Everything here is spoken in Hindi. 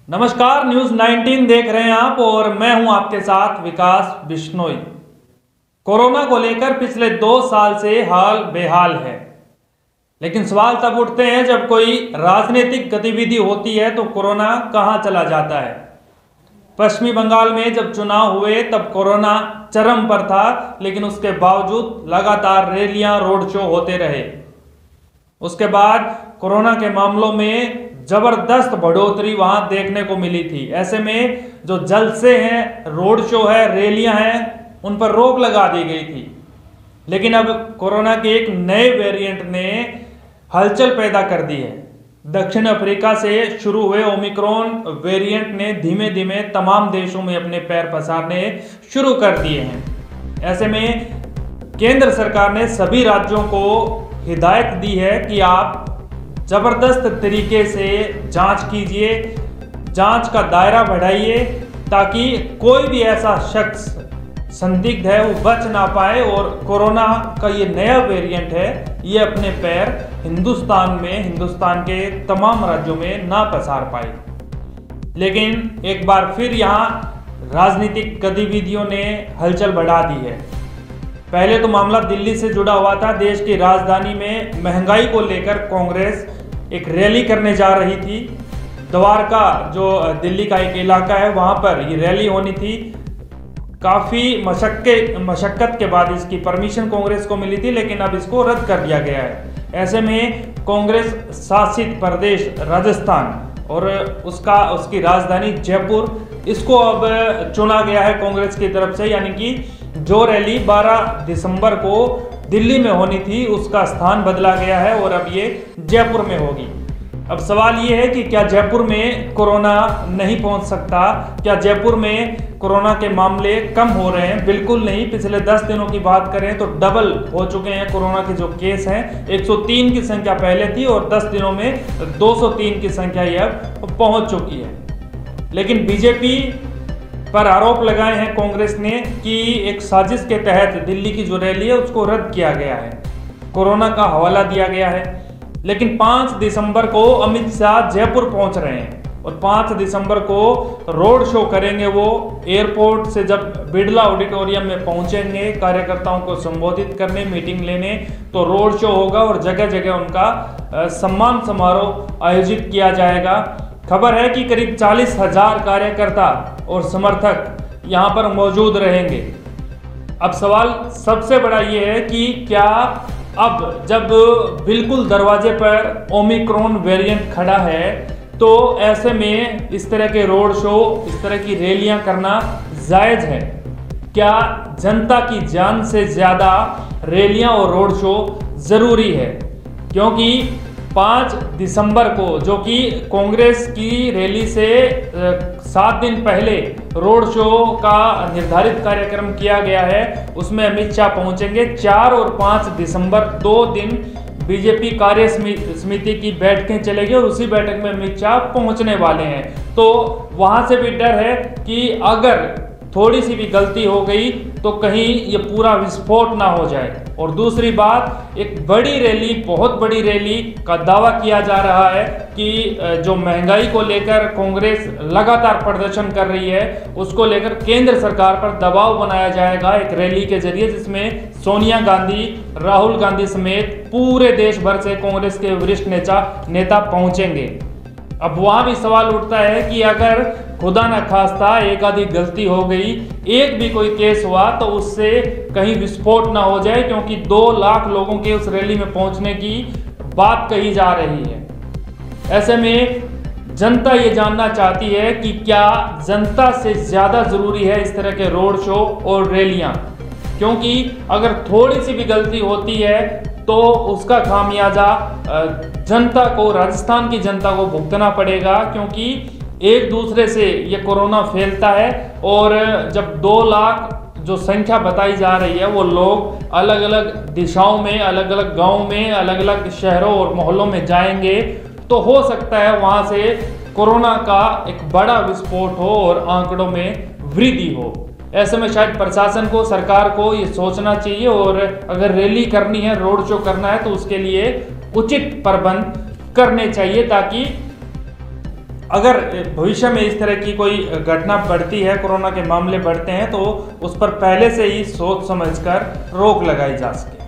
नमस्कार, न्यूज 19 देख रहे हैं आप और मैं हूं आपके साथ विकास बिश्नोई। कोरोना को लेकर पिछले 2 साल से हाल बेहाल है, लेकिन सवाल तब उठते हैं जब कोई राजनीतिक गतिविधि होती है तो कोरोना कहां चला जाता है। पश्चिमी बंगाल में जब चुनाव हुए तब कोरोना चरम पर था, लेकिन उसके बावजूद लगातार रैलियां, रोड शो होते रहे। उसके बाद कोरोना के मामलों में जबरदस्त बढ़ोतरी वहां देखने को मिली थी। ऐसे में जो जलसे हैं, रोड शो है, रैलियां हैं, उन पर रोक लगा दी गई थी। लेकिन अब कोरोना के एक नए वेरिएंट ने हलचल पैदा कर दी है। दक्षिण अफ्रीका से शुरू हुए ओमिक्रॉन वेरिएंट ने धीमे धीमे तमाम देशों में अपने पैर पसारने शुरू कर दिए हैं। ऐसे में केंद्र सरकार ने सभी राज्यों को हिदायत दी है कि आप जबरदस्त तरीके से जांच कीजिए, जांच का दायरा बढ़ाइए, ताकि कोई भी ऐसा शख्स संदिग्ध है वो बच ना पाए और कोरोना का ये नया वेरिएंट है ये अपने पैर हिंदुस्तान के तमाम राज्यों में ना पसार पाए। लेकिन एक बार फिर यहाँ राजनीतिक गतिविधियों ने हलचल बढ़ा दी है। पहले तो मामला दिल्ली से जुड़ा हुआ था। देश की राजधानी में महंगाई को लेकर कांग्रेस एक रैली करने जा रही थी। द्वारका, जो दिल्ली का एक इलाका है, वहां पर ये रैली होनी थी। काफी मशक्कत के बाद इसकी परमिशन कांग्रेस को मिली थी, लेकिन अब इसको रद्द कर दिया गया है। ऐसे में कांग्रेस शासित प्रदेश राजस्थान और उसकी राजधानी जयपुर, इसको अब चुना गया है कांग्रेस की तरफ से। यानी कि जो रैली 12 दिसंबर को दिल्ली में होनी थी उसका स्थान बदला गया है और अब ये जयपुर में होगी। अब सवाल ये है कि क्या जयपुर में कोरोना नहीं पहुंच सकता? क्या जयपुर में कोरोना के मामले कम हो रहे हैं? बिल्कुल नहीं। पिछले 10 दिनों की बात करें तो डबल हो चुके हैं कोरोना के जो केस हैं। 103 की संख्या पहले थी और 10 दिनों में 203 की संख्या ये अब पहुंच चुकी है। लेकिन बीजेपी पर आरोप लगाए हैं कांग्रेस ने कि एक साजिश के तहत दिल्ली की जो रैली है उसको रद्द किया गया है, कोरोना का हवाला दिया गया है। लेकिन 5 दिसंबर को अमित शाह जयपुर पहुंच रहे हैं और 5 दिसंबर को रोड शो करेंगे। वो एयरपोर्ट से जब बिड़ला ऑडिटोरियम में पहुंचेंगे कार्यकर्ताओं को संबोधित करने, मीटिंग लेने, तो रोड शो होगा और जगह जगह उनका सम्मान समारोह आयोजित किया जाएगा। खबर है कि करीब 40,000 कार्यकर्ता और समर्थक यहां पर मौजूद रहेंगे। अब सवाल सबसे बड़ा ये है कि क्या अब जब बिल्कुल दरवाजे पर ओमिक्रॉन वेरिएंट खड़ा है तो ऐसे में इस तरह के रोड शो, इस तरह की रैलियां करना जायज है? क्या जनता की जान से ज्यादा रैलियां और रोड शो जरूरी है? क्योंकि 5 दिसंबर को, जो कि कांग्रेस की रैली से 7 दिन पहले रोड शो का निर्धारित कार्यक्रम किया गया है, उसमें अमित शाह पहुंचेंगे। 4 और 5 दिसंबर 2 दिन बीजेपी कार्य समिति की बैठकें चलेगी और उसी बैठक में अमित शाह पहुंचने वाले हैं। तो वहां से भी डर है कि अगर थोड़ी सी भी गलती हो गई तो कहीं ये पूरा विस्फोट ना हो जाए। और दूसरी बात, एक बड़ी रैली, बहुत बड़ी रैली का दावा किया जा रहा है कि जो महंगाई को लेकर कांग्रेस लगातार प्रदर्शन कर रही है उसको लेकर केंद्र सरकार पर दबाव बनाया जाएगा एक रैली के जरिए, जिसमें सोनिया गांधी, राहुल गांधी समेत पूरे देश भर से कांग्रेस के वरिष्ठ नेता पहुंचेंगे। अब वहां भी सवाल उठता है कि अगर खुदा न खास्ता एक आधी गलती हो गई, एक भी कोई केस हुआ, तो उससे कहीं विस्फोट ना हो जाए, क्योंकि 2 लाख लोगों के उस रैली में पहुंचने की बात कही जा रही है। ऐसे में जनता ये जानना चाहती है कि क्या जनता से ज्यादा जरूरी है इस तरह के रोड शो और रैलियां? क्योंकि अगर थोड़ी सी भी गलती होती है तो उसका खामियाजा जनता को, राजस्थान की जनता को भुगतना पड़ेगा, क्योंकि एक दूसरे से ये कोरोना फैलता है। और जब 2 लाख जो संख्या बताई जा रही है वो लोग अलग अलग दिशाओं में, अलग अलग गाँव में, अलग अलग शहरों और मोहल्लों में जाएंगे, तो हो सकता है वहाँ से कोरोना का एक बड़ा विस्फोट हो और आंकड़ों में वृद्धि हो। ऐसे में शायद प्रशासन को, सरकार को ये सोचना चाहिए और अगर रैली करनी है, रोड शो करना है, तो उसके लिए उचित प्रबंध करने चाहिए ताकि अगर भविष्य में इस तरह की कोई घटना बढ़ती है, कोरोना के मामले बढ़ते हैं, तो उस पर पहले से ही सोच समझकर रोक लगाई जा सके।